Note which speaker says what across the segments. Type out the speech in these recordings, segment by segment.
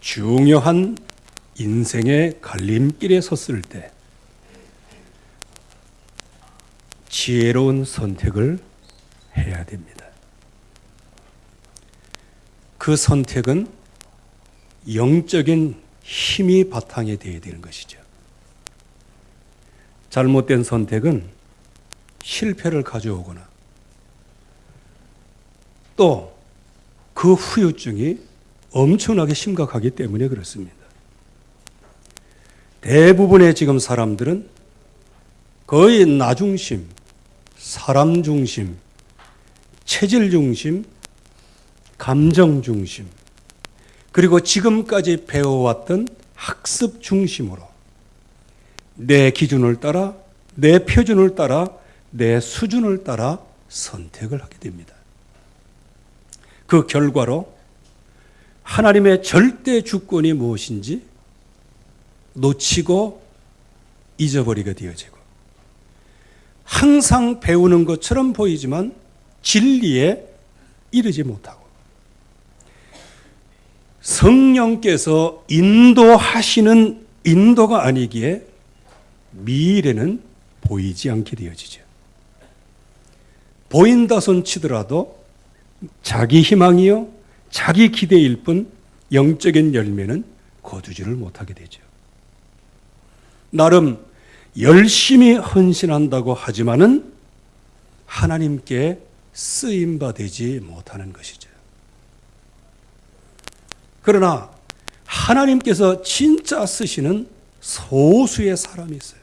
Speaker 1: 중요한 인생의 갈림길에 섰을 때 지혜로운 선택을 해야 됩니다. 그 선택은 영적인 힘이 바탕이 되어야 되는 것이죠. 잘못된 선택은 실패를 가져오거나 또 그 후유증이 엄청나게 심각하기 때문에 그렇습니다. 대부분의 지금 사람들은 거의 나 중심, 사람 중심, 체질 중심, 감정 중심, 그리고 지금까지 배워왔던 학습 중심으로 내 기준을 따라, 내 표준을 따라, 내 수준을 따라 선택을 하게 됩니다. 그 결과로 하나님의 절대 주권이 무엇인지 놓치고 잊어버리게 되어지고, 항상 배우는 것처럼 보이지만 진리에 이르지 못하고, 성령께서 인도하시는 인도가 아니기에 미래는 보이지 않게 되어지죠. 보인다 손 치더라도 자기 희망이요, 자기 기대일 뿐 영적인 열매는 거두지를 못하게 되죠. 나름 열심히 헌신한다고 하지만은 하나님께 쓰임받지 못하는 것이죠. 그러나 하나님께서 진짜 쓰시는 소수의 사람이 있어요.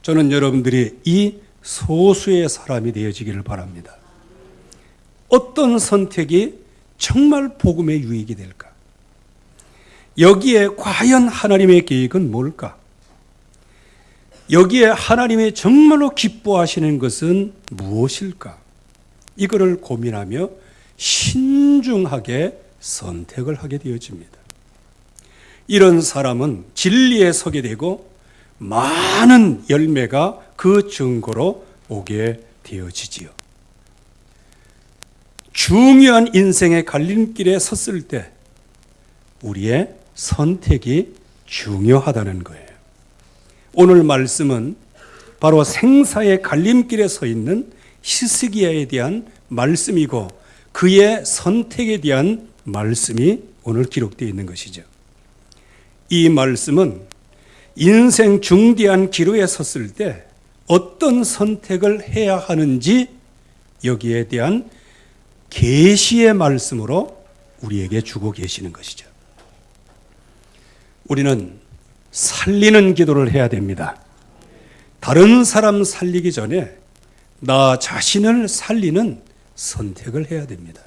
Speaker 1: 저는 여러분들이 이 소수의 사람이 되어지기를 바랍니다. 어떤 선택이 정말 복음의 유익이 될까? 여기에 과연 하나님의 계획은 뭘까? 여기에 하나님이 정말로 기뻐하시는 것은 무엇일까? 이거를 고민하며 신중하게 선택을 하게 되어집니다. 이런 사람은 진리에 서게 되고 많은 열매가 그 증거로 오게 되어지지요. 중요한 인생의 갈림길에 섰을 때 우리의 선택이 중요하다는 거예요. 오늘 말씀은 바로 생사의 갈림길에 서 있는 히스기야에 대한 말씀이고, 그의 선택에 대한 말씀이 오늘 기록되어 있는 것이죠. 이 말씀은 인생 중대한 기로에 섰을 때 어떤 선택을 해야 하는지 여기에 대한 계시의 말씀으로 우리에게 주고 계시는 것이죠. 우리는 살리는 기도를 해야 됩니다. 다른 사람 살리기 전에 나 자신을 살리는 선택을 해야 됩니다.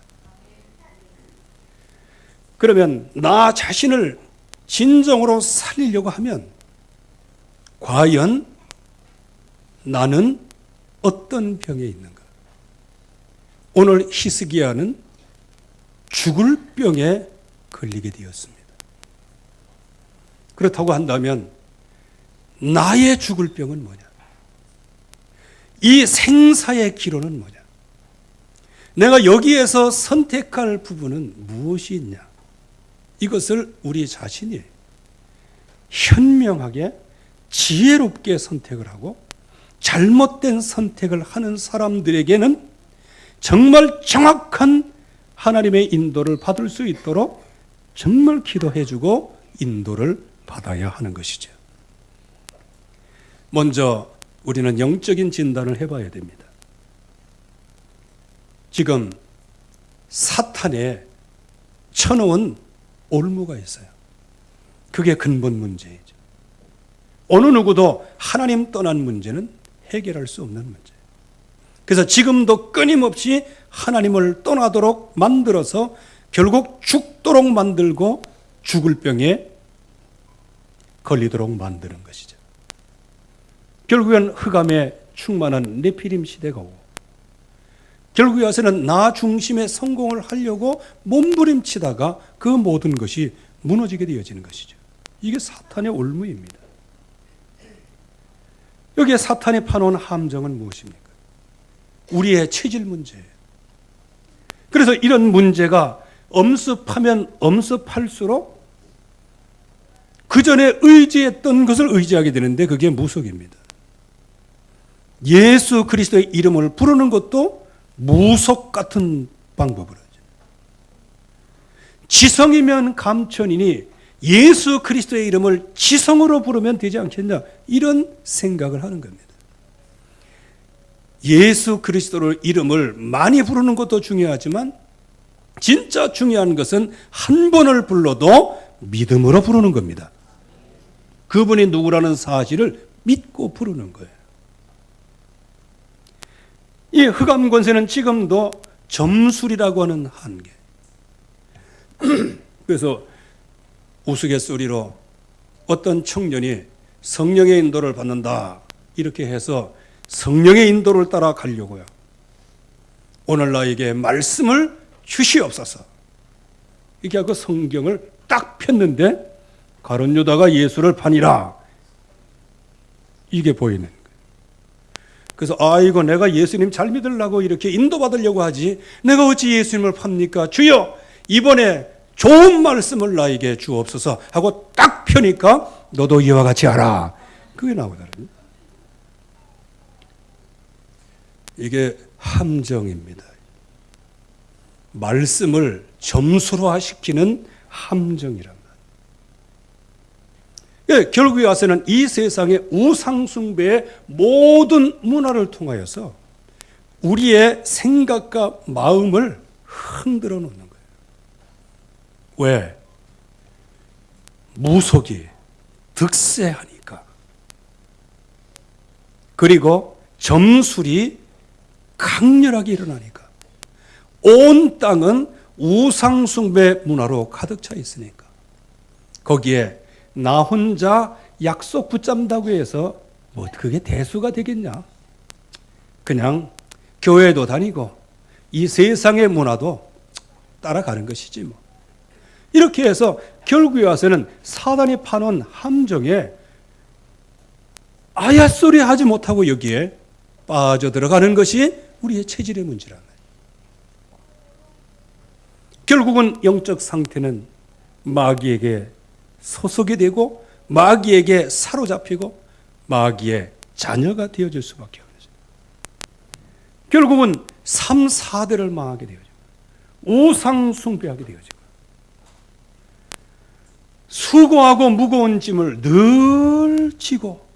Speaker 1: 그러면 나 자신을 진정으로 살리려고 하면 과연 나는 어떤 병에 있는가? 오늘 히스기야는 죽을 병에 걸리게 되었습니다. 그렇다고 한다면 나의 죽을 병은 뭐냐? 이 생사의 기로는 뭐냐? 내가 여기에서 선택할 부분은 무엇이 있냐? 이것을 우리 자신이 현명하게 지혜롭게 선택을 하고, 잘못된 선택을 하는 사람들에게는 정말 정확한 하나님의 인도를 받을 수 있도록 정말 기도해주고 인도를 받아야 하는 것이죠. 먼저 우리는 영적인 진단을 해봐야 됩니다. 지금 사탄에 쳐놓은 올무가 있어요. 그게 근본 문제이죠. 어느 누구도 하나님 떠난 문제는 해결할 수 없는 문제예요. 그래서 지금도 끊임없이 하나님을 떠나도록 만들어서 결국 죽도록 만들고 죽을 병에 걸리도록 만드는 것이죠. 결국엔 흑암에 충만한 네피림 시대가 오고, 결국에 와서는 나 중심의 성공을 하려고 몸부림치다가 그 모든 것이 무너지게 되어지는 것이죠. 이게 사탄의 올무입니다. 여기에 사탄이 파놓은 함정은 무엇입니까? 우리의 체질 문제예요. 그래서 이런 문제가 엄습하면 엄습할수록 그 전에 의지했던 것을 의지하게 되는데 그게 무속입니다. 예수 그리스도의 이름을 부르는 것도 무속 같은 방법으로 하죠. 지성이면 감천이니 예수 그리스도의 이름을 지성으로 부르면 되지 않겠냐, 이런 생각을 하는 겁니다. 예수 그리스도의 이름을 많이 부르는 것도 중요하지만 진짜 중요한 것은 한 번을 불러도 믿음으로 부르는 겁니다. 그분이 누구라는 사실을 믿고 부르는 거예요. 이 흑암 권세는 지금도 점술이라고 하는 한계. 그래서 우스갯소리로 어떤 청년이 성령의 인도를 받는다 이렇게 해서 성령의 인도를 따라 가려고요. 오늘 나에게 말씀을 주시옵소서. 이렇게 하고 성경을 딱 폈는데 가룟 유다가 예수를 파니라, 이게 보이는 거예요. 그래서 아이고, 내가 예수님 잘 믿으려고 이렇게 인도받으려고 하지 내가 어찌 예수님을 팝니까? 주여, 이번에 좋은 말씀을 나에게 주옵소서 하고 딱 펴니까 너도 이와 같이 하라, 그게 나오더라고요. 이게 함정입니다. 말씀을 점수화시키는 함정이란 말이에요. 예, 결국에 와서는 이 세상의 우상숭배의 모든 문화를 통하여서 우리의 생각과 마음을 흔들어 놓는 거예요. 왜? 무속이 득세하니까. 그리고 점술이 강렬하게 일어나니까. 온 땅은 우상숭배 문화로 가득 차 있으니까. 거기에 나 혼자 약속 붙잡는다고 해서 뭐 그게 대수가 되겠냐. 그냥 교회도 다니고 이 세상의 문화도 따라가는 것이지 뭐. 이렇게 해서 결국에 와서는 사단이 파놓은 함정에 아야소리 하지 못하고 여기에 빠져들어가는 것이 우리의 체질의 문제란 말이에요. 결국은 영적 상태는 마귀에게 소속이 되고 마귀에게 사로잡히고 마귀의 자녀가 되어질 수밖에 없어요. 결국은 3, 4대를 망하게 되어지고 우상 숭배하게 되어지고 수고하고 무거운 짐을 늘 지고,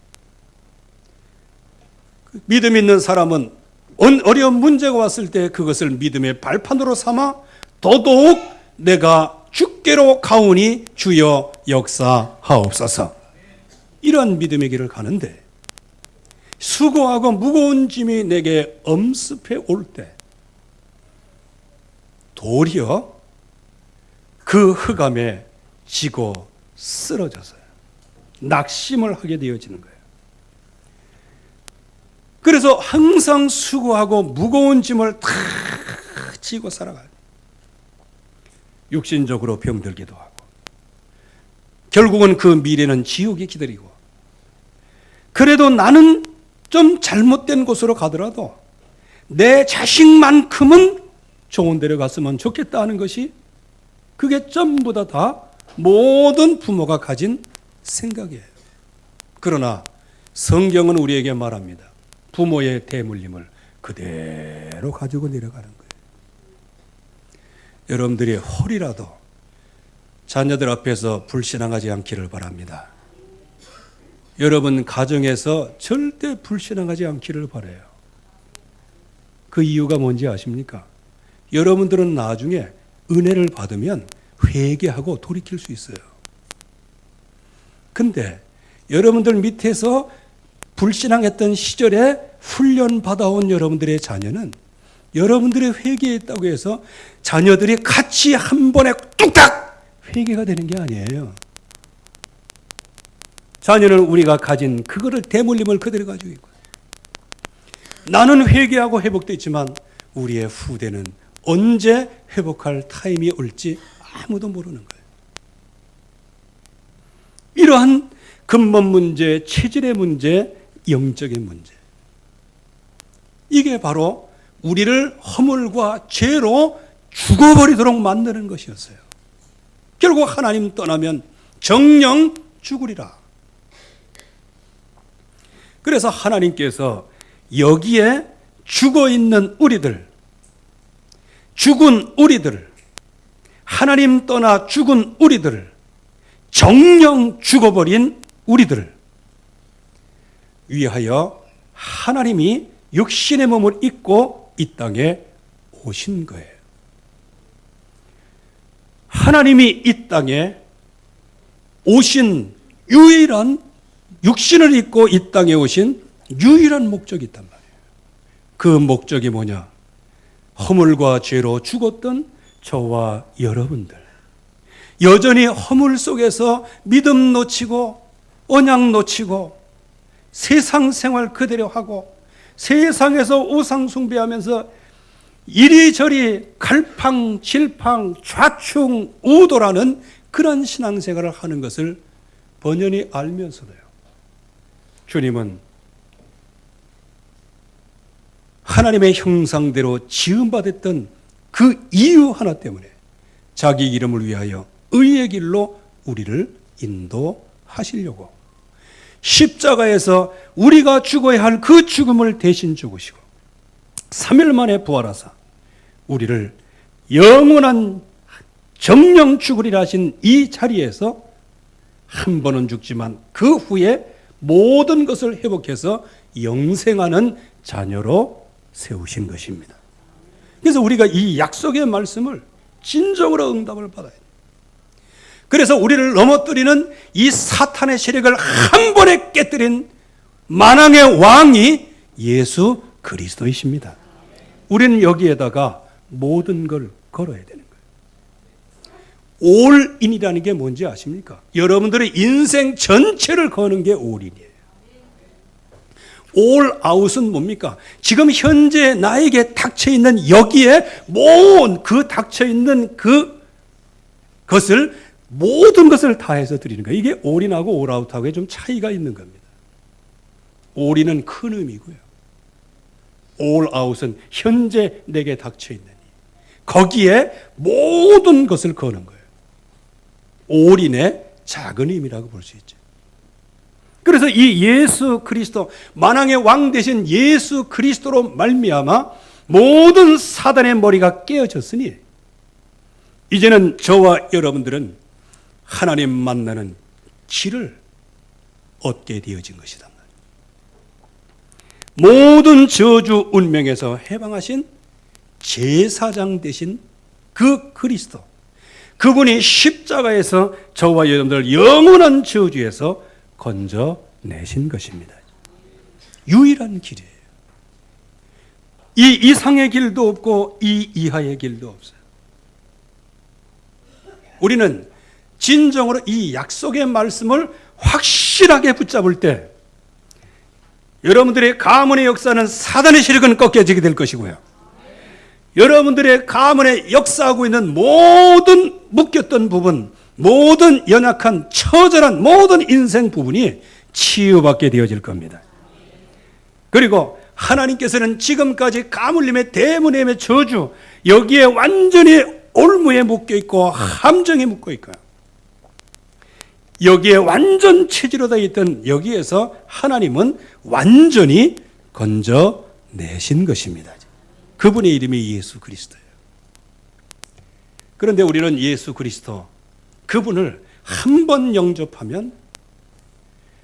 Speaker 1: 믿음 있는 사람은 어려운 문제가 왔을 때 그것을 믿음의 발판으로 삼아 더더욱 내가 주께로 가오니 주여 역사하옵소서, 이런 믿음의 길을 가는데, 수고하고 무거운 짐이 내게 엄습해 올 때 도리어 그 흑암에 지고 쓰러져서요, 낙심을 하게 되어지는 거예요. 그래서 항상 수고하고 무거운 짐을 다 지고 살아가요. 육신적으로 병들기도 하고, 결국은 그 미래는 지옥이 기다리고, 그래도 나는 좀 잘못된 곳으로 가더라도 내 자식만큼은 좋은 데로 갔으면 좋겠다 하는 것이, 그게 전부 다 모든 부모가 가진 생각이에요. 그러나 성경은 우리에게 말합니다. 부모의 대물림을 그대로 가지고 내려가는 거예요. 여러분들이 홀이라도 자녀들 앞에서 불신앙하지 않기를 바랍니다. 여러분 가정에서 절대 불신앙하지 않기를 바라요. 그 이유가 뭔지 아십니까? 여러분들은 나중에 은혜를 받으면 회개하고 돌이킬 수 있어요. 근데 여러분들 밑에서 불신앙했던 시절에 훈련받아온 여러분들의 자녀는 여러분들의 회개했다고 해서 자녀들이 같이 한 번에 뚝딱 회개가 되는 게 아니에요. 자녀는 우리가 가진 그거를 대물림을 그대로 가지고 있고, 나는 회개하고 회복됐지만 우리의 후대는 언제 회복할 타임이 올지 아무도 모르는 거예요. 이러한 근본 문제, 체질의 문제, 영적인 문제, 이게 바로 우리를 허물과 죄로 죽어버리도록 만드는 것이었어요. 결국 하나님 떠나면 정령 죽으리라. 그래서 하나님께서 여기에 죽어있는 우리들, 죽은 우리들, 하나님 떠나 죽은 우리들, 정령 죽어버린 우리들을 위하여 하나님이 육신의 몸을 입고 이 땅에 오신 거예요. 하나님이 이 땅에 오신 유일한, 육신을 입고 이 땅에 오신 유일한 목적이 있단 말이에요. 그 목적이 뭐냐? 허물과 죄로 죽었던 저와 여러분들, 여전히 허물 속에서 믿음 놓치고 언약 놓치고 세상 생활 그대로 하고 세상에서 우상 숭배하면서 이리저리 갈팡질팡 좌충우돌하는 그런 신앙생활을 하는 것을 번연히 알면서도요, 주님은 하나님의 형상대로 지음받았던 그 이유 하나 때문에 자기 이름을 위하여 의의 길로 우리를 인도하시려고 십자가에서 우리가 죽어야 할 그 죽음을 대신 죽으시고 3일 만에 부활하사 우리를 영원한 정령 죽으리라 하신 이 자리에서 한 번은 죽지만 그 후에 모든 것을 회복해서 영생하는 자녀로 세우신 것입니다. 그래서 우리가 이 약속의 말씀을 진정으로 응답을 받아야 돼요. 그래서 우리를 넘어뜨리는 이 사탄의 세력을 한 번에 깨뜨린 만왕의 왕이 예수 그리스도이십니다. 우리는 여기에다가 모든 걸 걸어야 되는 거예요. 올인이라는 게 뭔지 아십니까? 여러분들의 인생 전체를 거는 게 올인이에요. 올아웃은 뭡니까? 지금 현재 나에게 닥쳐있는 여기에 모든 닥쳐있는 그것을 모든 것을 다해서 드리는 거예요. 이게 올인하고 올아웃하고의 좀 차이가 있는 겁니다. 올인은 큰 의미고요, 올아웃은 현재 내게 닥쳐있는 거기에 모든 것을 거는 거예요. 올인의 작은 의미라고 볼 수 있죠. 그래서 이 예수 그리스도, 만왕의 왕 되신 예수 그리스도로 말미암아 모든 사단의 머리가 깨어졌으니 이제는 저와 여러분들은 하나님 만나는 길을 얻게 되어진 것이다. 모든 저주 운명에서 해방하신 제사장 되신 그 그리스도, 그분이 십자가에서 저와 여러분들 영원한 저주에서 건져내신 것입니다. 유일한 길이에요. 이 이상의 길도 없고 이 이하의 길도 없어요. 우리는 진정으로 이 약속의 말씀을 확실하게 붙잡을 때 여러분들의 가문의 역사는 사단의 세력은 꺾여지게 될 것이고요, 여러분들의 가문에 역사하고 있는 모든 묶였던 부분, 모든 연약한 처절한 모든 인생 부분이 치유받게 되어질 겁니다. 그리고 하나님께서는 지금까지 가물림의 대문의 저주, 여기에 완전히 올무에 묶여있고 함정에 묶여있고요, 여기에 완전 체질로 되어 있던 여기에서 하나님은 완전히 건져내신 것입니다. 그분의 이름이 예수 그리스도예요. 그런데 우리는 예수 그리스도, 그분을 한 번 영접하면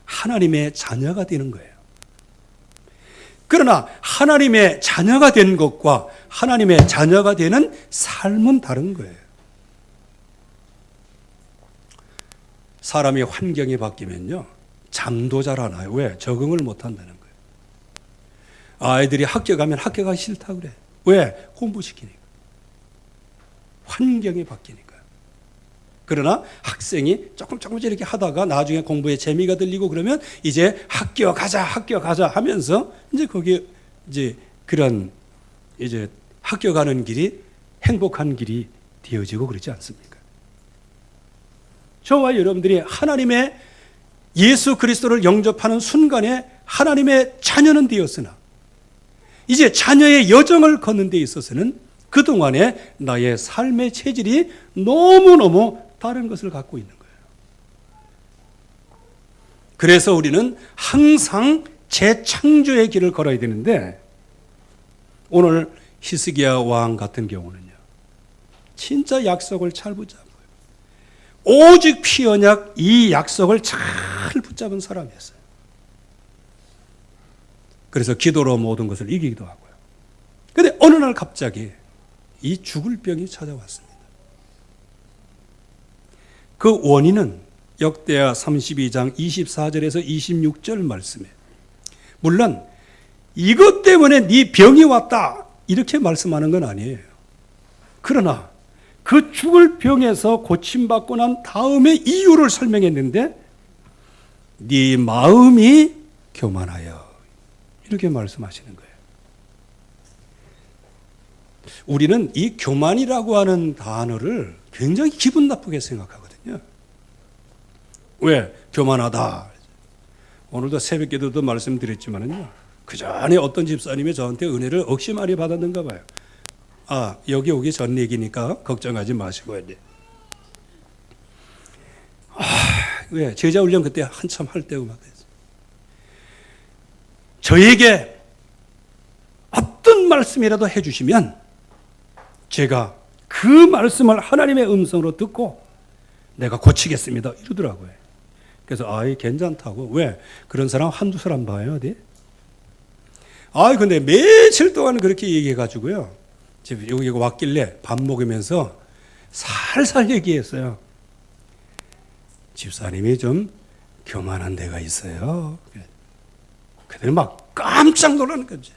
Speaker 1: 하나님의 자녀가 되는 거예요. 그러나 하나님의 자녀가 된 것과 하나님의 자녀가 되는 삶은 다른 거예요. 사람이 환경이 바뀌면요, 잠도 잘 안 와요. 왜? 적응을 못 한다는 거예요. 아이들이 학교 가면 학교 가기 싫다 그래. 왜? 공부시키니까. 환경이 바뀌니까. 그러나 학생이 조금 이렇게 하다가 나중에 공부에 재미가 들리고 그러면 이제 학교 가자 하면서 이제 거기에 이제 그런 이제 학교 가는 길이 행복한 길이 되어지고 그러지 않습니까? 저와 여러분들이 하나님의 예수 그리스도를 영접하는 순간에 하나님의 자녀는 되었으나 이제 자녀의 여정을 걷는 데 있어서는 그동안에 나의 삶의 체질이 너무너무 다른 것을 갖고 있는 거예요. 그래서 우리는 항상 재창조의 길을 걸어야 되는데, 오늘 히스기야 왕 같은 경우는요, 진짜 약속을 잘 붙잡고요, 오직 피 언약 이 약속을 잘 붙잡은 사람이었어요. 그래서 기도로 모든 것을 이기기도 하고요. 그런데 어느 날 갑자기 이 죽을 병이 찾아왔습니다. 그 원인은 역대하 32장 24절에서 26절 말씀에, 물론 이것 때문에 네 병이 왔다 이렇게 말씀하는 건 아니에요. 그러나 그 죽을 병에서 고침받고 난 다음에 이유를 설명했는데, 네 마음이 교만하여, 이렇게 말씀하시는 거예요. 우리는 이 교만이라고 하는 단어를 굉장히 기분 나쁘게 생각하거든요. 왜? 교만하다. 오늘도 새벽기도도 말씀드렸지만은요, 그 전에 어떤 집사님이 저한테 은혜를 억시 많이 받았는가 봐요. 아, 여기 오기 전 얘기니까 걱정하지 마시고. 왜? 제자 훈련 그때 한참 할 때고 막 했어요. 저에게 어떤 말씀이라도 해주시면 제가 그 말씀을 하나님의 음성으로 듣고 내가 고치겠습니다, 이러더라고요. 그래서 아이 괜찮다고. 왜? 그런 사람 한두 사람 봐요, 어디? 근데 며칠 동안 그렇게 얘기해가지고요, 여기 왔길래 밥 먹으면서 살살 얘기했어요. 집사님이 좀 교만한 데가 있어요. 그들은 막 깜짝 놀라는 거지.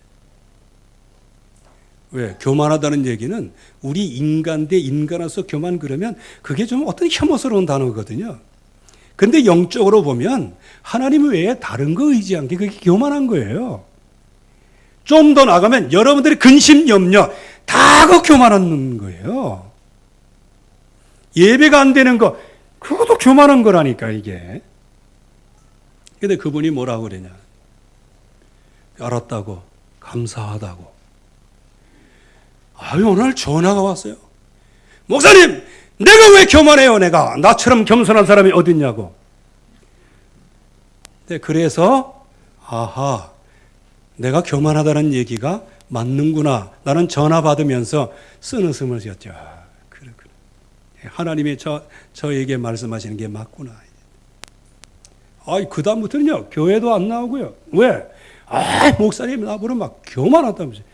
Speaker 1: 왜? 교만하다는 얘기는 우리 인간 대 인간으로서 교만, 그러면 그게 좀 어떤 혐오스러운 단어거든요. 근데 영적으로 보면 하나님 외에 다른 거 의지한 게 그게 교만한 거예요. 좀 더 나가면 여러분들의 근심, 염려 다 그 교만한 거예요. 예배가 안 되는 거, 그것도 교만한 거라니까, 이게. 근데 그분이 뭐라고 그러냐? 알았다고, 감사하다고. 오늘 전화가 왔어요. 목사님, 내가 왜 교만해요? 내가 나처럼 겸손한 사람이 어딨냐고. 그래서 내가 교만하다는 얘기가 맞는구나. 나는 전화 받으면서 쓰는숨을 지었죠. 그래. 하나님이 저에게 말씀하시는 게 맞구나. 그 다음부터는요, 교회도 안 나오고요. 왜? 목사님 나보러 막 교만하다면서요.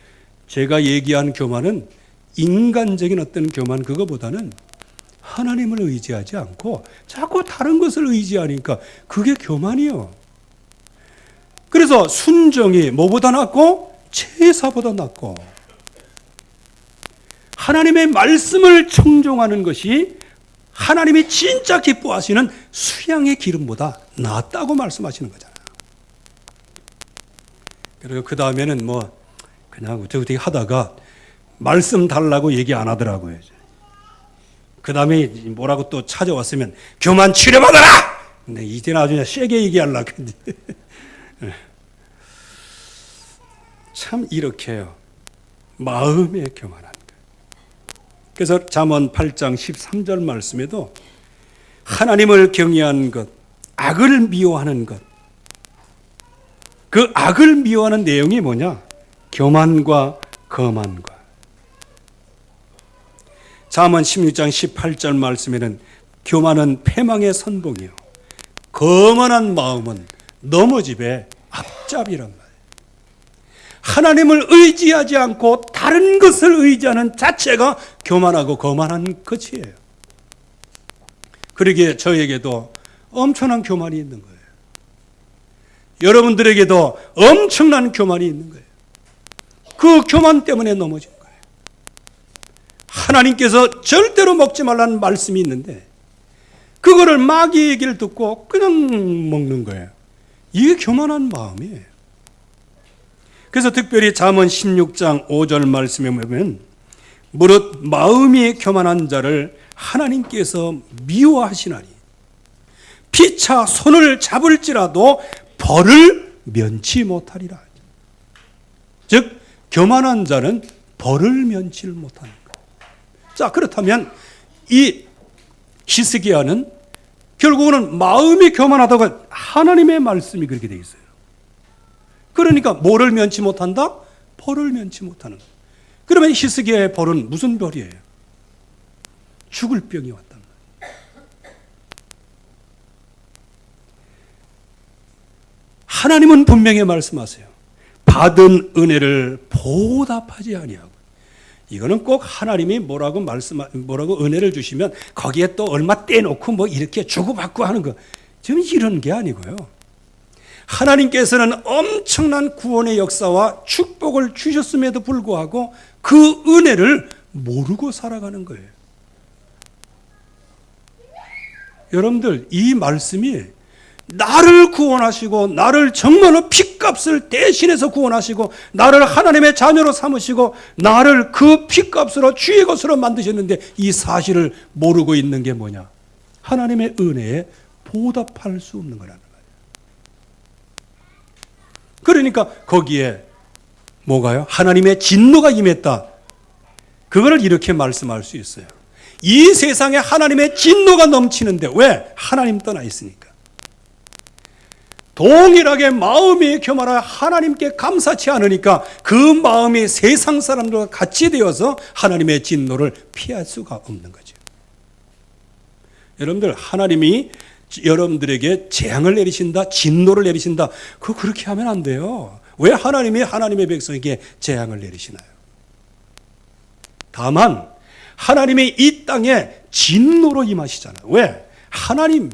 Speaker 1: 제가 얘기한 교만은 인간적인 어떤 교만, 그거보다는 하나님을 의지하지 않고 자꾸 다른 것을 의지하니까 그게 교만이요. 그래서 순종이 뭐보다 낫고 제사보다 낫고, 하나님의 말씀을 청종하는 것이 하나님이 진짜 기뻐하시는 수양의 기름보다 낫다고 말씀하시는 거잖아요. 그리고 그 다음에는 그냥 어떻게 하다가 말씀 달라고 얘기 안 하더라고요. 그 다음에 뭐라고 또 찾아왔으면 교만 치료받아라! 근데 이제는 아주 세게 얘기하려고 했는데. 참 이렇게요, 마음에 교만한 거예요. 그래서 잠언 8장 13절 말씀에도 하나님을 경외하는 것, 악을 미워하는 것, 그 악을 미워하는 내용이 뭐냐? 교만과 거만과. 잠언 16장 18절 말씀에는 교만은 패망의 선봉이요, 거만한 마음은 넘어집의 앞잡이란 말이에요. 하나님을 의지하지 않고 다른 것을 의지하는 자체가 교만하고 거만한 것이에요. 그러기에 저에게도 엄청난 교만이 있는 거예요. 여러분들에게도 엄청난 교만이 있는 거예요. 그 교만 때문에 넘어진 거예요. 하나님께서 절대로 먹지 말라는 말씀이 있는데 그거를 마귀의 얘기를 듣고 그냥 먹는 거예요. 이게 교만한 마음이에요. 그래서 특별히 잠언 16장 5절 말씀에 보면 무릇 마음이 교만한 자를 하나님께서 미워하시나니 피차 손을 잡을지라도 벌을 면치 못하리라. 즉 교만한 자는 벌을 면치를 못하는 거예요. 자, 그렇다면 이 히스기야는 결국은 마음이 교만하다고 하나님의 말씀이 그렇게 되어 있어요. 그러니까 뭐를 면치 못한다? 벌을 면치 못하는 거예요. 그러면 히스기야의 벌은 무슨 벌이에요? 죽을 병이 왔단 말이에요. 하나님은 분명히 말씀하세요. 받은 은혜를 보답하지 아니하고. 이거는 꼭 하나님이 뭐라고 은혜를 주시면 거기에 또 얼마 떼놓고 뭐 이렇게 주고받고 하는 거. 지금 이런 게 아니고요. 하나님께서는 엄청난 구원의 역사와 축복을 주셨음에도 불구하고 그 은혜를 모르고 살아가는 거예요. 여러분들, 이 말씀이 나를 구원하시고 나를 정말로 핏값을 대신해서 구원하시고 나를 하나님의 자녀로 삼으시고 나를 그 핏값으로 주의 것으로 만드셨는데 이 사실을 모르고 있는 게 뭐냐? 하나님의 은혜에 보답할 수 없는 거라는 거예요. 그러니까 거기에 뭐가요? 하나님의 진노가 임했다. 그거를 이렇게 말씀할 수 있어요. 이 세상에 하나님의 진노가 넘치는데 왜? 하나님 떠나 있으니까. 동일하게 마음이 교만하여 하나님께 감사치 않으니까 그 마음이 세상 사람들과 같이 되어서 하나님의 진노를 피할 수가 없는 거죠. 여러분들, 하나님이 여러분들에게 재앙을 내리신다, 진노를 내리신다, 그거 그렇게 하면 안 돼요. 왜 하나님이 하나님의 백성에게 재앙을 내리시나요? 다만 하나님이 이 땅에 진노로 임하시잖아요. 왜? 하나님이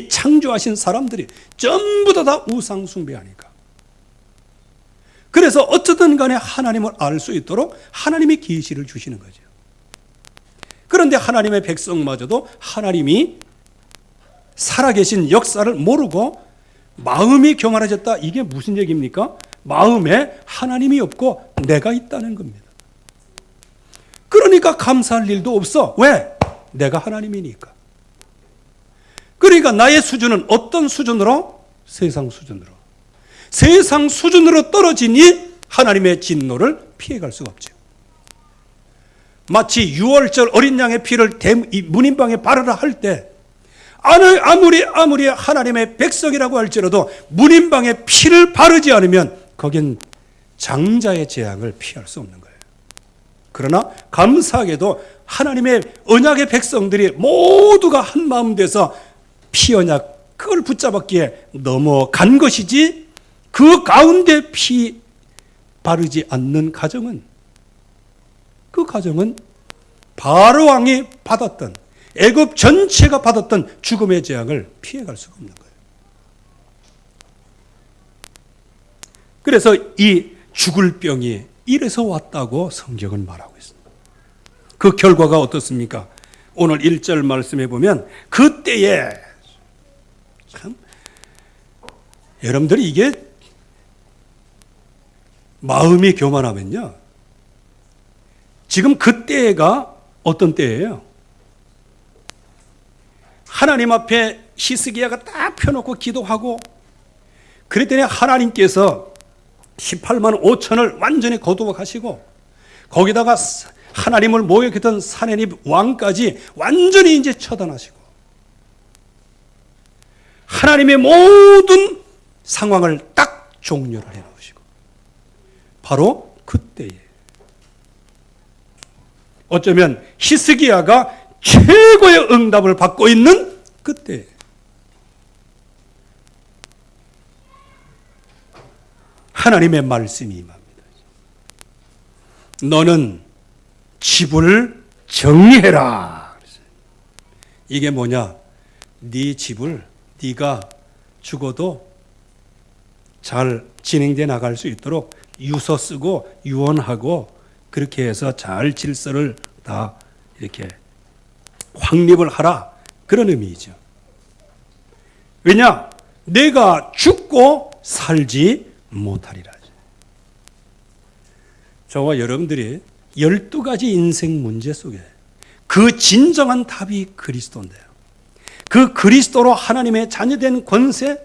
Speaker 1: 창조하신 사람들이 전부 다 우상 숭배하니까. 그래서 어쨌든 간에 하나님을 알 수 있도록 하나님이 계시를 주시는 거죠. 그런데 하나님의 백성마저도 하나님이 살아계신 역사를 모르고 마음이 교만해졌다. 이게 무슨 얘기입니까? 마음에 하나님이 없고 내가 있다는 겁니다. 그러니까 감사할 일도 없어. 왜? 내가 하나님이니까. 그러니까 나의 수준은 어떤 수준으로? 세상 수준으로. 세상 수준으로 떨어지니 하나님의 진노를 피해갈 수가 없죠. 마치 유월절 어린 양의 피를 문인방에 바르라 할 때 아무리 하나님의 백성이라고 할지라도 문인방에 피를 바르지 않으면 거긴 장자의 재앙을 피할 수 없는 거예요. 그러나 감사하게도 하나님의 언약의 백성들이 모두가 한 마음 돼서 피 언약 그걸 붙잡았기에 넘어간 것이지, 그 가운데 피 바르지 않는 가정은, 그 가정은 바로 왕이 받았던, 애굽 전체가 받았던 죽음의 재앙을 피해갈 수가 없는 거예요. 그래서 이 죽을 병이 이래서 왔다고 성경은 말하고 있습니다. 그 결과가 어떻습니까? 오늘 1절 말씀해 보면 그때에, 참 여러분들이 이게 마음이 교만하면요, 지금 그때가 어떤 때예요? 하나님 앞에 히스기야가 딱 펴놓고 기도하고 그랬더니 하나님께서 18만 5천을 완전히 거두어가시고 거기다가 하나님을 모욕했던 사내립 왕까지 완전히 이제 처단하시고 하나님의 모든 상황을 딱 종료를 해놓으시고 바로 그때에 어쩌면 히스기야가 최고의 응답을 받고 있는 그때 하나님의 말씀이 임합니다. 너는 집을 정리해라. 이게 뭐냐? 네 집을 네가 죽어도 잘 진행돼 나갈 수 있도록 유서 쓰고 유언하고 그렇게 해서 잘 질서를 다 이렇게 확립을 하라, 그런 의미이죠. 왜냐? 내가 죽고 살지 못하리라. 저와 여러분들이 12가지 인생 문제 속에 그 진정한 답이 그리스도인데요. 그 그리스도로 하나님의 자녀된 권세,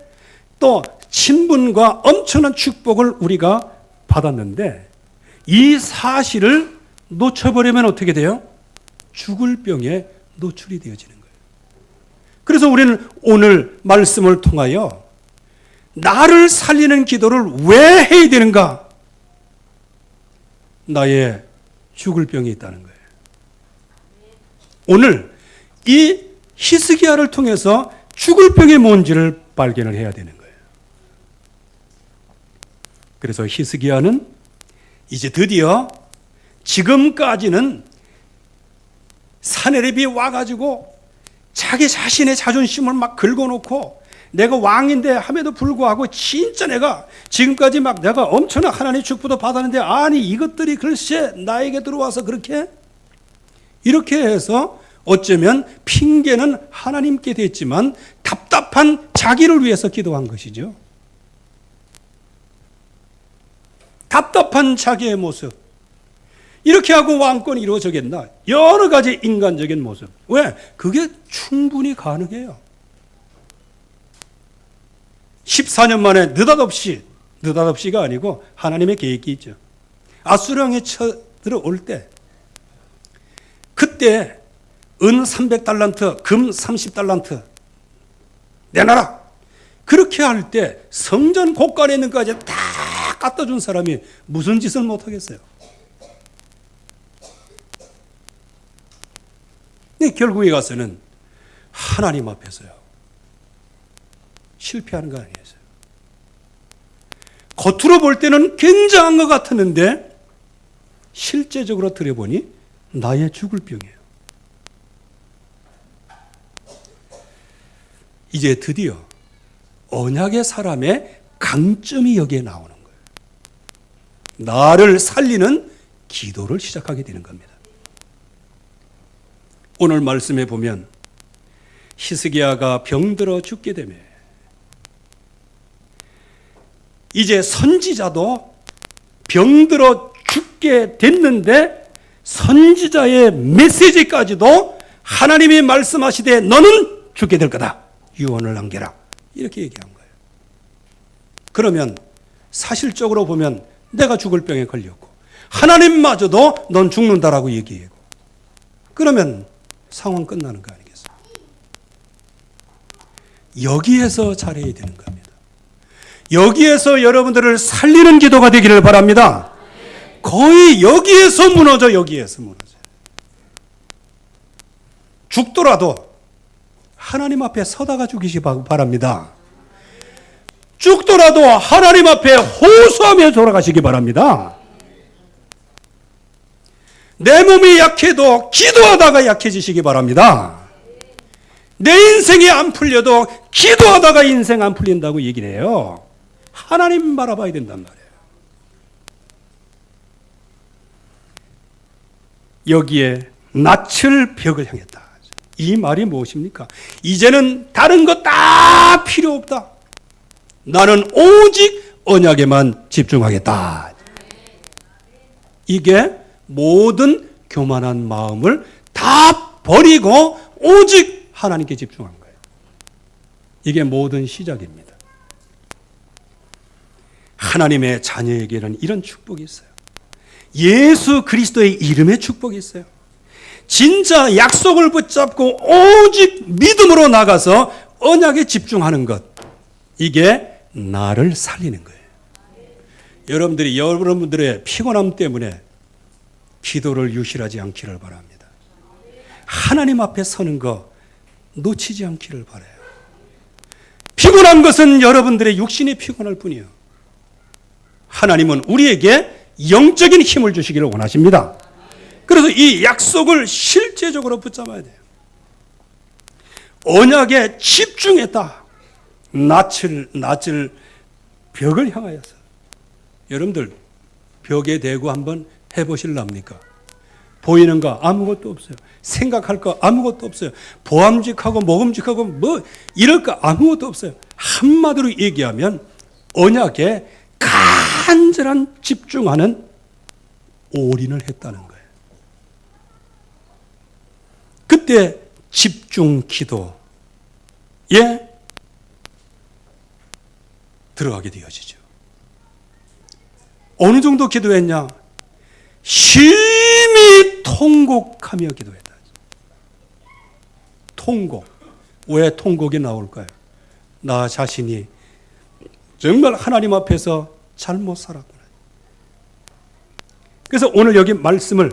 Speaker 1: 또 친분과 엄청난 축복을 우리가 받았는데 이 사실을 놓쳐버리면 어떻게 돼요? 죽을 병에 노출이 되어지는 거예요. 그래서 우리는 오늘 말씀을 통하여 나를 살리는 기도를 왜 해야 되는가? 나의 죽을 병이 있다는 거예요. 오늘 이 히스기야를 통해서 죽을 병이 뭔지를 발견을 해야 되는 거예요. 그래서 히스기야는 이제 드디어 지금까지는 사내립이 와가지고 자기 자신의 자존심을 막 긁어놓고 내가 왕인데 함에도 불구하고 진짜 내가 지금까지 막 내가 엄청난 하나님의 축복도 받았는데 아니 이것들이 글쎄 나에게 들어와서 이렇게 해서 어쩌면 핑계는 하나님께 됐지만 답답한 자기를 위해서 기도한 것이죠. 답답한 자기의 모습. 이렇게 하고 왕권이 이루어지겠나? 여러 가지 인간적인 모습. 왜? 그게 충분히 가능해요. 14년 만에 느닷없이가 아니고 하나님의 계획이 있죠. 아수르왕이 쳐들어올 때 그때 은 300달란트, 금 30달란트 내놔라. 그렇게 할 때 성전 곳간에 있는 것까지 다 갖다 준 사람이 무슨 짓을 못하겠어요? 근데 결국에 가서는 하나님 앞에서요. 실패하는 거 아니겠어요? 겉으로 볼 때는 굉장한 것 같았는데 실제적으로 들여보니 나의 죽을 병이에요. 이제 드디어 언약의 사람의 강점이 여기에 나오는 거예요. 나를 살리는 기도를 시작하게 되는 겁니다. 오늘 말씀에 보면 히스기야가 병들어 죽게 되며 이제 선지자도 병들어 죽게 됐는데 선지자의 메시지까지도 하나님이 말씀하시되 너는 죽게 될 거다. 유언을 남겨라. 이렇게 얘기한 거예요. 그러면 사실적으로 보면 내가 죽을 병에 걸렸고 하나님마저도 넌 죽는다라고 얘기하고 그러면 상황 끝나는 거 아니겠어요? 여기에서 잘해야 되는 겁니다. 여기에서 여러분들을 살리는 기도가 되기를 바랍니다. 거의 여기에서 무너져. 죽더라도 하나님 앞에 서다가 죽이시 바랍니다. 죽더라도 하나님 앞에 호소하며 돌아가시기 바랍니다. 내 몸이 약해도 기도하다가 약해지시기 바랍니다. 내 인생이 안 풀려도 기도하다가 인생 안 풀린다고 얘기를 해요. 하나님 바라봐야 된단 말이에요. 여기에 낯을 벽을 향했다. 이 말이 무엇입니까? 이제는 다른 거 다 필요 없다. 나는 오직 언약에만 집중하겠다. 이게 모든 교만한 마음을 다 버리고 오직 하나님께 집중한 거예요. 이게 모든 시작입니다. 하나님의 자녀에게는 이런 축복이 있어요. 예수 그리스도의 이름의 축복이 있어요. 진짜 약속을 붙잡고 오직 믿음으로 나가서 언약에 집중하는 것. 이게 나를 살리는 거예요. 여러분들의 피곤함 때문에 기도를 유실하지 않기를 바랍니다. 하나님 앞에 서는 거 놓치지 않기를 바라요. 피곤한 것은 여러분들의 육신이 피곤할 뿐이에요. 하나님은 우리에게 영적인 힘을 주시기를 원하십니다. 그래서 이 약속을 실제적으로 붙잡아야 돼요. 언약에 집중했다. 낯을 벽을 향하여서. 여러분들 벽에 대고 한번 해보실랍니까? 보이는 거 아무것도 없어요. 생각할 거 아무것도 없어요. 보암직하고 먹음직하고 뭐 이럴 거 아무것도 없어요. 한마디로 얘기하면 언약에 간절한 집중하는 올인을 했다는 거예요. 그때 집중 기도에 들어가게 되어지죠. 어느 정도 기도했냐? 심히 통곡하며 기도했다. 통곡. 왜 통곡이 나올까요? 나 자신이 정말 하나님 앞에서 잘못 살았구나. 그래서 오늘 여기 말씀을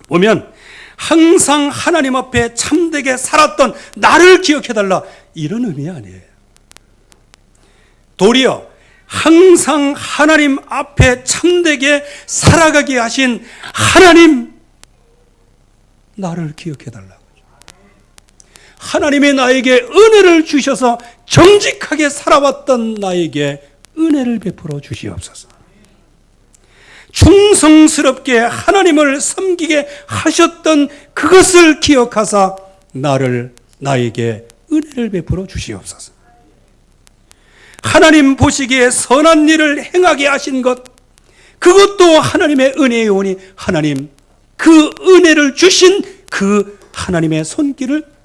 Speaker 1: 보면 항상 하나님 앞에 참되게 살았던 나를 기억해달라, 이런 의미 아니에요. 도리어 항상 하나님 앞에 참되게 살아가게 하신 하나님, 나를 기억해달라. 하나님이 나에게 은혜를 주셔서 정직하게 살아왔던 나에게 은혜를 베풀어 주시옵소서. 충성스럽게 하나님을 섬기게 하셨던 그것을 기억하사 나에게 은혜를 베풀어 주시옵소서. 하나님 보시기에 선한 일을 행하게 하신 것, 그것도 하나님의 은혜이오니 하나님 그 은혜를 주신 그 하나님의 손길을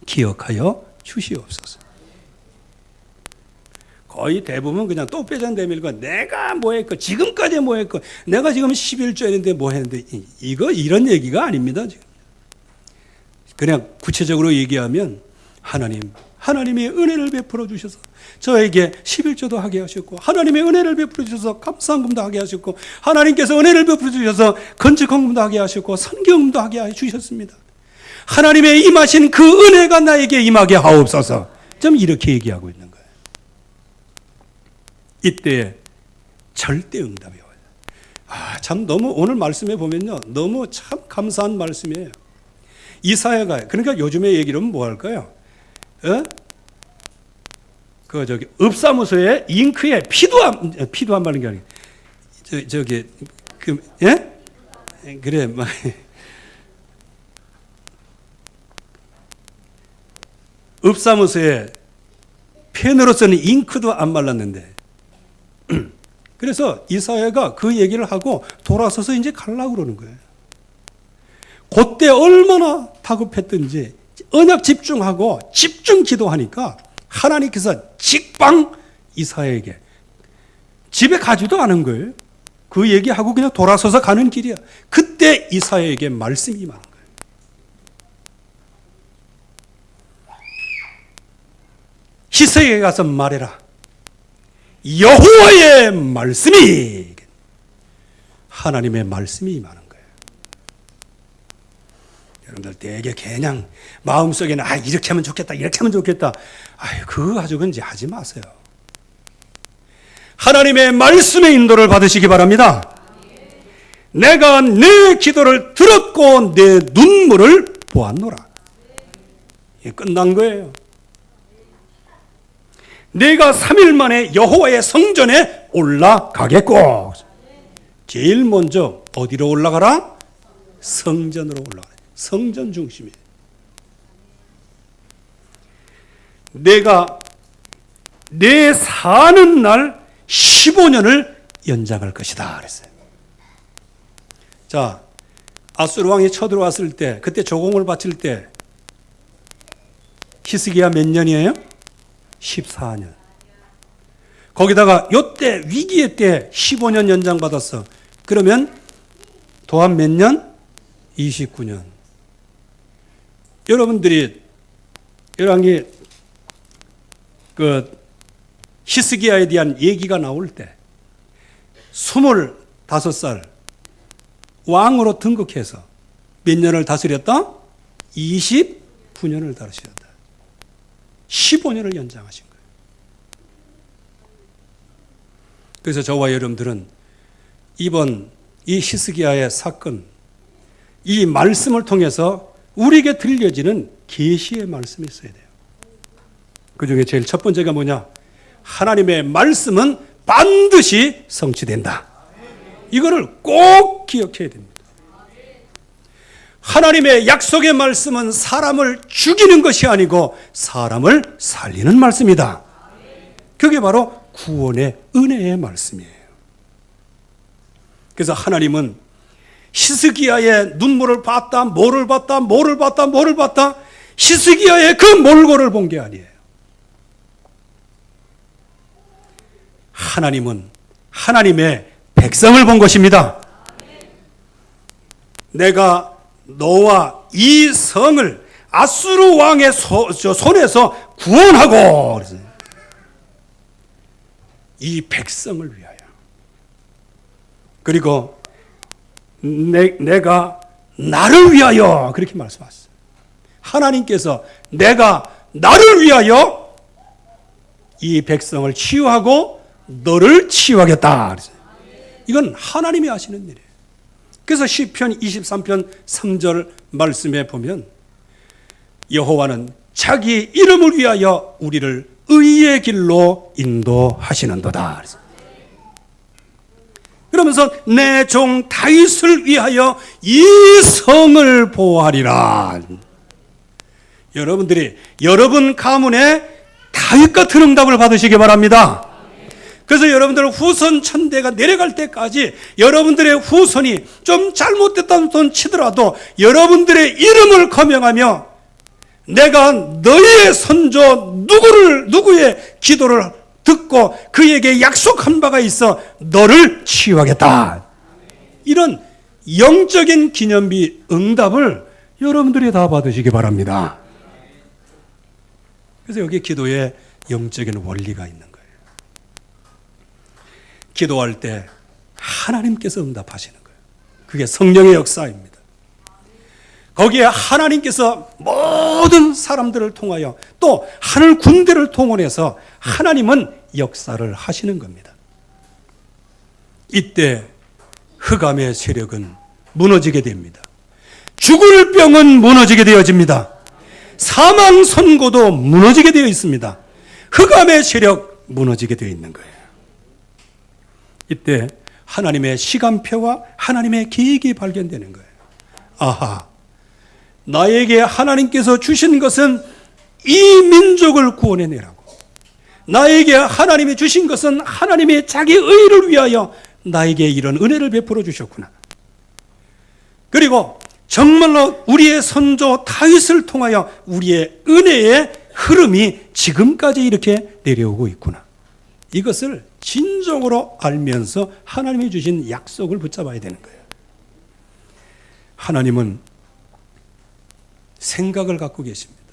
Speaker 1: 기억하여 주시옵소서. 거의 대부분 그냥 또 빼잔 내밀고 내가 뭐 했고 지금까지 뭐 했고 내가 지금 11조인데 뭐 했는데 이런 얘기가 아닙니다. 지금 그냥 구체적으로 얘기하면 하나님이 은혜를 베풀어 주셔서 저에게 11조도 하게 하셨고, 하나님의 은혜를 베풀어 주셔서 감사헌금도 하게 하셨고, 하나님께서 은혜를 베풀어 주셔서 건축헌금도 하게 하셨고 선교헌금도 하게 해주셨습니다. 하나님의 임하신 그 은혜가 나에게 임하게 하옵소서. 좀 이렇게 얘기하고 있는 거예요. 이때 절대 응답이 와요. 참 너무 오늘 말씀에 보면요, 너무 참 감사한 말씀이에요. 이사야가, 그러니까 요즘에 얘기를 하면 뭐 할까요? 읍사무소에 잉크에 피도 안 바른 게 아니고 그래 막 읍사무소에 펜으로 쓰는 잉크도 안 말랐는데, 그래서 이사야가 그 얘기를 하고 돌아서서 이제 가려고 그러는 거예요. 그때 얼마나 다급했던지 언약 집중하고 집중 기도하니까 하나님께서 직방 이사야에게 집에 가지도 않은 거예요. 그 얘기하고 그냥 돌아서서 가는 길이야. 그때 이사야에게 말씀이 임하는 거예요. 히스기야에 가서 말해라. 여호와의 말씀이, 하나님의 말씀이 임하는 거예요. 여러분들 되게 그냥 마음속에는 이렇게 하면 좋겠다, 이렇게 하면 좋겠다. 그거 가지고는 이제 하지 마세요. 하나님의 말씀의 인도를 받으시기 바랍니다. 내가 내 기도를 들었고 내 눈물을 보았노라. 이게 끝난 거예요. 내가 3일 만에 여호와의 성전에 올라가겠고. 제일 먼저 어디로 올라가라? 성전으로 올라가라. 성전 중심이에요. 내가 내 사는 날 15년을 연장할 것이다 그랬어요. 자, 아수르 왕이 쳐들어왔을 때, 그때 조공을 바칠 때 히스기야 몇 년이에요? 14년. 거기다가 요때 위기의 때 15년 연장받았어. 그러면 도합 몇 년? 29년. 여러분들이 열왕기 히스기야에 대한 얘기가 나올 때 25살 왕으로 등극해서 몇 년을 다스렸다? 29년을 다스렸다. 15년을 연장하신 거예요. 그래서 저와 여러분들은 이번 이 히스기야의 사건, 이 말씀을 통해서 우리에게 들려지는 계시의 말씀이 있어야 돼요. 그 중에 제일 첫 번째가 뭐냐? 하나님의 말씀은 반드시 성취된다. 이거를 꼭 기억해야 됩니다. 하나님의 약속의 말씀은 사람을 죽이는 것이 아니고 사람을 살리는 말씀이다. 그게 바로 구원의 은혜의 말씀이에요. 그래서 하나님은 히스기야의 눈물을 봤다, 뭐를 봤다, 뭐를 봤다, 뭐를 봤다, 히스기야의 그 몰골을 본 게 아니에요. 하나님은 하나님의 백성을 본 것입니다. 내가 너와 이 성을 아수르 왕의 손에서 구원하고, 이 백성을 위하여. 그리고 내가 나를 위하여, 그렇게 말씀하셨어요. 하나님께서 내가 나를 위하여 이 백성을 치유하고 너를 치유하겠다. 이건 하나님이 하시는 일이에요. 그래서 시편 23편 3절 말씀에 보면 여호와는 자기 이름을 위하여 우리를 의의 길로 인도하시는도다. 그러면서 내 종 다윗을 위하여 이 성을 보호하리라. 여러분들이 여러분 가문에 다윗 같은 응답을 받으시기 바랍니다. 그래서 여러분들 후손 천대가 내려갈 때까지 여러분들의 후손이 좀 잘못됐다는 손 치더라도 여러분들의 이름을 거명하며 내가 너희의 선조 누구의 기도를 듣고 그에게 약속한 바가 있어 너를 치유하겠다. 이런 영적인 기념비 응답을 여러분들이 다 받으시기 바랍니다. 그래서 여기 기도에 영적인 원리가 있는 거예요. 기도할 때 하나님께서 응답하시는 거예요. 그게 성령의 역사입니다. 거기에 하나님께서 모든 사람들을 통하여 또 하늘 군대를 동원해서 하나님은 역사를 하시는 겁니다. 이때 흑암의 세력은 무너지게 됩니다. 죽을 병은 무너지게 되어집니다. 사망 선고도 무너지게 되어 있습니다. 흑암의 세력 무너지게 되어 있는 거예요. 이때 하나님의 시간표와 하나님의 계획이 발견되는 거예요. 아하, 나에게 하나님께서 주신 것은 이 민족을 구원해내라고. 나에게 하나님이 주신 것은 하나님의 자기 의를 위하여 나에게 이런 은혜를 베풀어 주셨구나. 그리고 정말로 우리의 선조 다윗을 통하여 우리의 은혜의 흐름이 지금까지 이렇게 내려오고 있구나. 이것을 진정으로 알면서 하나님이 주신 약속을 붙잡아야 되는 거예요. 하나님은 생각을 갖고 계십니다.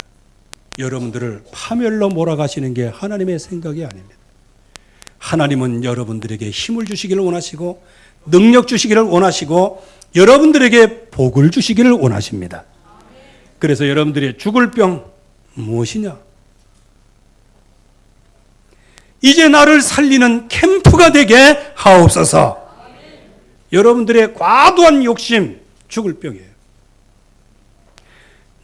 Speaker 1: 여러분들을 파멸로 몰아가시는 게 하나님의 생각이 아닙니다. 하나님은 여러분들에게 힘을 주시기를 원하시고 능력 주시기를 원하시고 여러분들에게 복을 주시기를 원하십니다. 그래서 여러분들이 죽을 병 무엇이냐? 이제 나를 살리는 캠프가 되게 하옵소서. 여러분들의 과도한 욕심, 죽을 병이에요.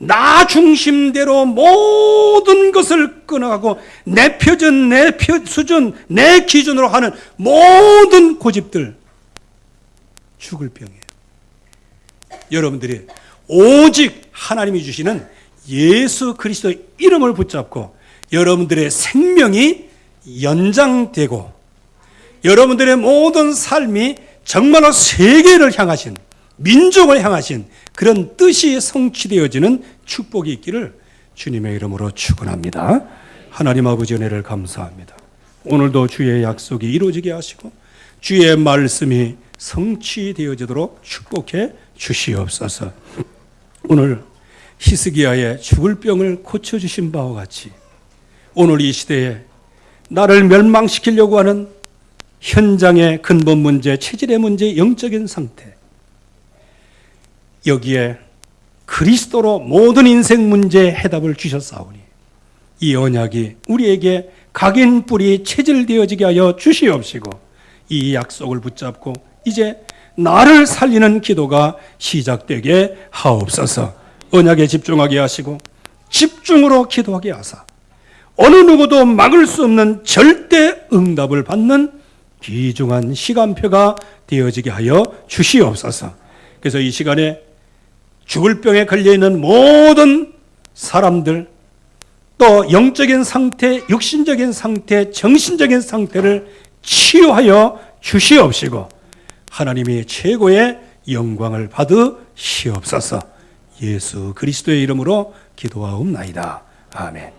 Speaker 1: 나 중심대로 모든 것을 끊어가고 내 표준, 내 수준, 내 기준으로 하는 모든 고집들, 죽을 병이에요. 여러분들이 오직 하나님이 주시는 예수 그리스도의 이름을 붙잡고 여러분들의 생명이 연장되고 여러분들의 모든 삶이 정말로 세계를 향하신, 민족을 향하신 그런 뜻이 성취되어지는 축복이 있기를 주님의 이름으로 축원합니다. 하나님 아버지 은혜를 감사합니다. 오늘도 주의 약속이 이루어지게 하시고 주의 말씀이 성취되어지도록 축복해 주시옵소서. 오늘 히스기야의 죽을 병을 고쳐주신 바와 같이 오늘 이 시대에 나를 멸망시키려고 하는 현장의 근본 문제, 체질의 문제, 영적인 상태, 여기에 그리스도로 모든 인생 문제의 해답을 주셨사오니 이 언약이 우리에게 각인 뿌리 체질되어지게 하여 주시옵시고 이 약속을 붙잡고 이제 나를 살리는 기도가 시작되게 하옵소서. 언약에 집중하게 하시고 집중으로 기도하게 하사 어느 누구도 막을 수 없는 절대 응답을 받는 귀중한 시간표가 되어지게 하여 주시옵소서. 그래서 이 시간에 죽을 병에 걸려있는 모든 사람들, 또 영적인 상태, 육신적인 상태, 정신적인 상태를 치유하여 주시옵시고 하나님이 최고의 영광을 받으시옵소서. 예수 그리스도의 이름으로 기도하옵나이다. 아멘.